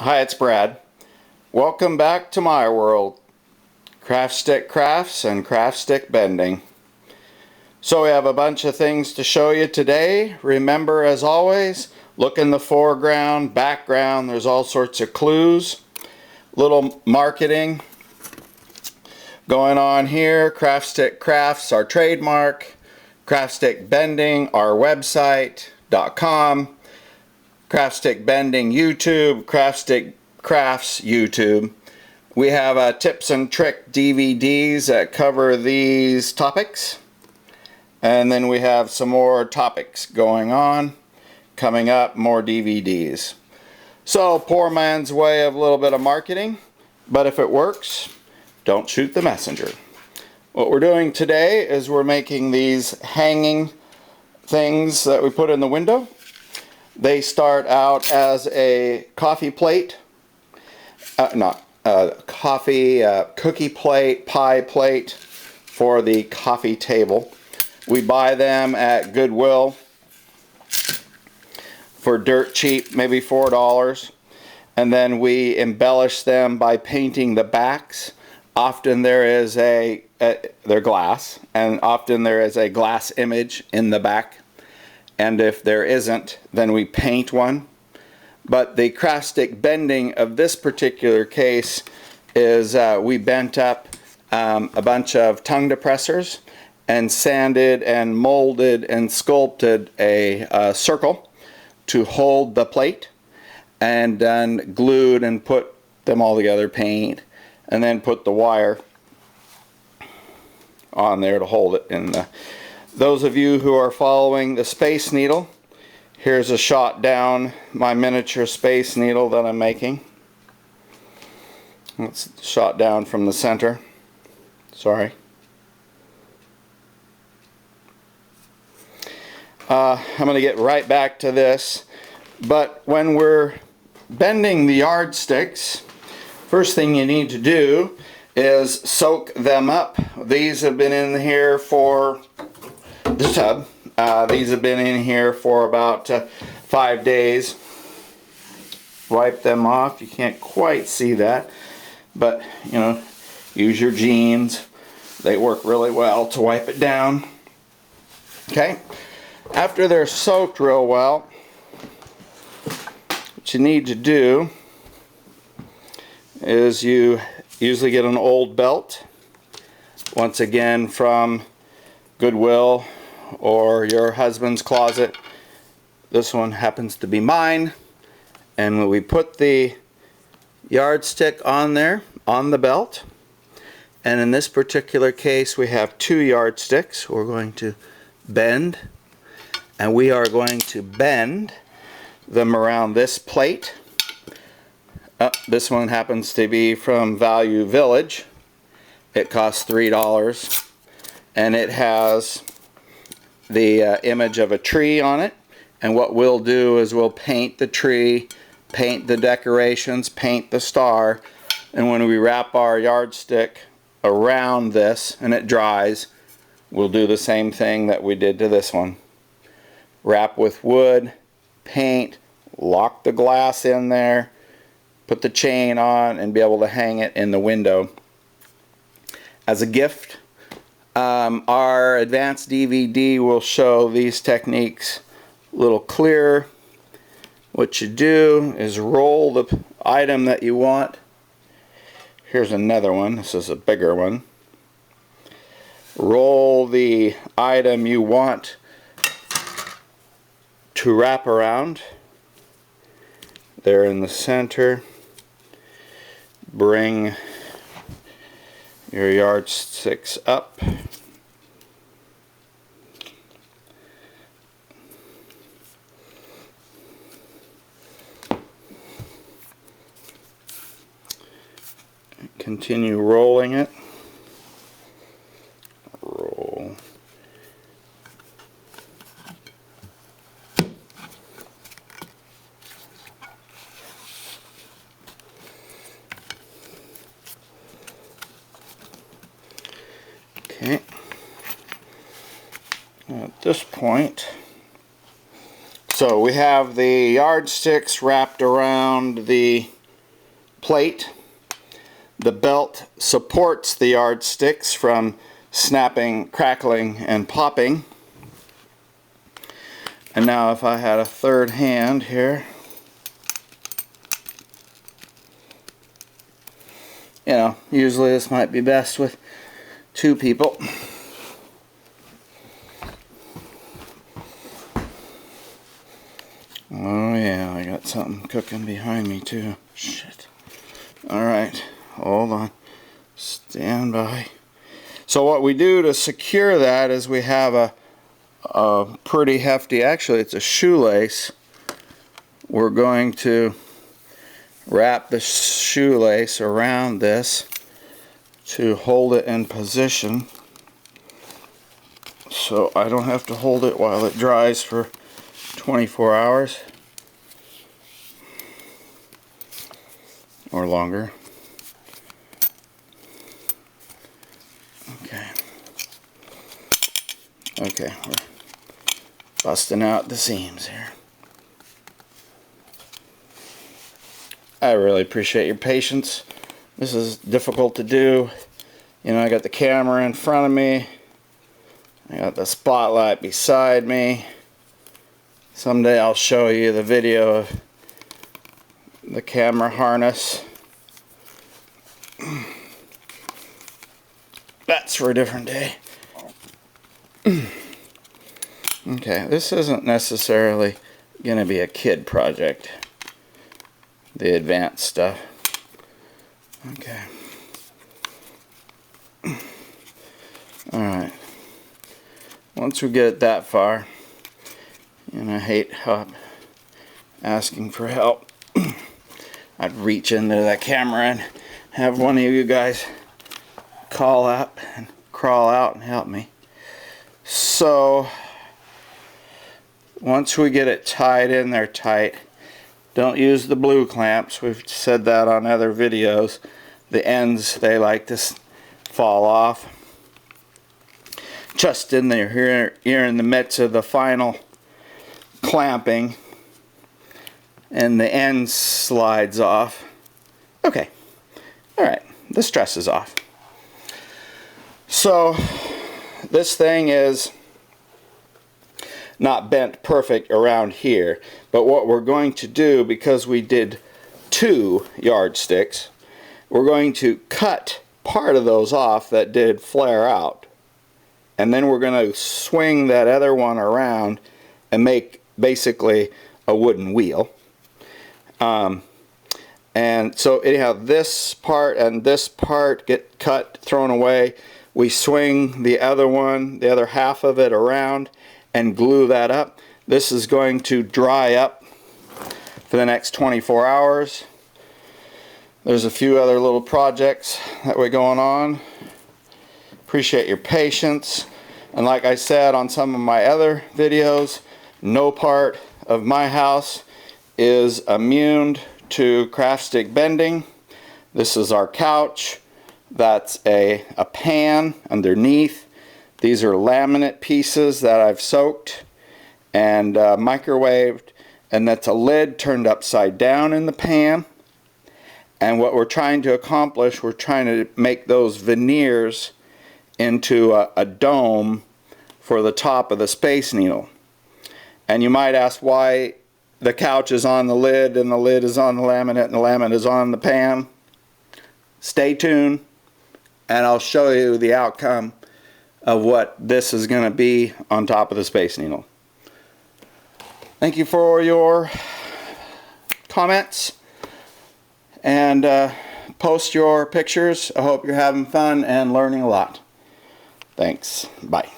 Hi, it's Brad. Welcome back to my world, craft stick crafts and craft stick bending. So we have a bunch of things to show you today. Remember, as always, look in the foreground, background, there's all sorts of clues. Little marketing going on here. Craft Stick Crafts, our trademark. Craft Stick Bending, our website.com. Craft Stick Bending YouTube, Craft Stick Crafts YouTube. We have tips and trick DVDs that cover these topics. And then we have some more topics going on. Coming up, more DVDs. So, poor man's way of a little bit of marketing. But if it works, don't shoot the messenger. What we're doing today is we're making these hanging things that we put in the window. They start out as a coffee plate, cookie plate, pie plate for the coffee table. We buy them at Goodwill for dirt cheap, maybe $4. And then we embellish them by painting the backs. Often there is they're glass, and often there is a glass image in the back. And if there isn't, then we paint one. But the craft stick bending of this particular case is we bent up a bunch of tongue depressors and sanded and molded and sculpted a circle to hold the plate, and then glued and put them all together, paint, and then put the wire on there to hold it in the... Those of you who are following the Space Needle, here's a shot down my miniature Space Needle that I'm making. It's shot down from the center. Sorry. I'm going to get right back to this. But when we're bending the yardsticks, first thing you need to do is soak them up. These have been in here for... the tub. These have been in here for about 5 days. Wipe them off. You can't quite see that, but you know, use your jeans. They work really well to wipe it down. Okay, after they're soaked real well, what you need to do is you usually get an old belt, once again from Goodwill or your husband's closet. This one happens to be mine, and when we put the yardstick on there on the belt, and in this particular case we have 2 yardsticks we're going to bend, and we are going to bend them around this plate. This one happens to be from Value Village. It costs $3, and it has the image of a tree on it. And what we'll do is we'll paint the tree, paint the decorations, paint the star, and when we wrap our yardstick around this and it dries, we'll do the same thing that we did to this one. Wrap with wood, paint, lock the glass in there, put the chain on, and be able to hang it in the window as a gift. Our advanced DVD will show these techniques a little clearer. What you do is roll the item that you want. Here's another one. This is a bigger one. Roll the item you want to wrap around. There in the center. Bring your yardsticks up. Continue rolling it. Roll. Okay. At this point, so we have the yardsticks wrapped around the plate. The belt supports the yardsticks from snapping, crackling, and popping. And now if I had a third hand here, you know, usually this might be best with two people. Oh yeah, I got something cooking behind me too. Shit. Alright, hold on. Stand by. So what we do to secure that is we have a pretty hefty, actually it's a shoelace. We're going to wrap the shoelace around this to hold it in position so I don't have to hold it while it dries for 24 hours or longer. Okay, we're busting out the seams here. I really appreciate your patience. This is difficult to do. You know, I got the camera in front of me. I got the spotlight beside me. Someday I'll show you the video of the camera harness. That's for a different day. Okay, this isn't necessarily going to be a kid project, the advanced stuff. Okay. Alright. Once we get it that far, and I hate asking for help, I'd reach into that camera and have one of you guys call up and crawl out and help me. So once we get it tied in there tight, don't use the blue clamps. We've said that on other videos. The ends, they like to fall off. Just in there, you're in the midst of the final clamping and the end slides off. Okay, alright, the stress is off. So this thing is not bent perfect around here, but what we're going to do, because we did 2 yardsticks, we're going to cut part of those off that did flare out, and then we're going to swing that other one around and make basically a wooden wheel. And so anyhow, this part and this part get cut, thrown away. We swing the other one, the other half of it around and glue that up. This is going to dry up for the next 24 hours. There's a few other little projects that we're going on. Appreciate your patience. And like I said on some of my other videos, no part of my house is immune to craft stick bending. This is our couch. That's a pan underneath. These are laminate pieces that I've soaked and microwaved, and that's a lid turned upside down in the pan. And what we're trying to accomplish, we're trying to make those veneers into a dome for the top of the Space Needle. And you might ask why the couch is on the lid and the lid is on the laminate and the laminate is on the pan. Stay tuned and I'll show you the outcome of what this is going to be on top of the Space Needle. Thank you for your comments and post your pictures. I hope you're having fun and learning a lot. Thanks. Bye.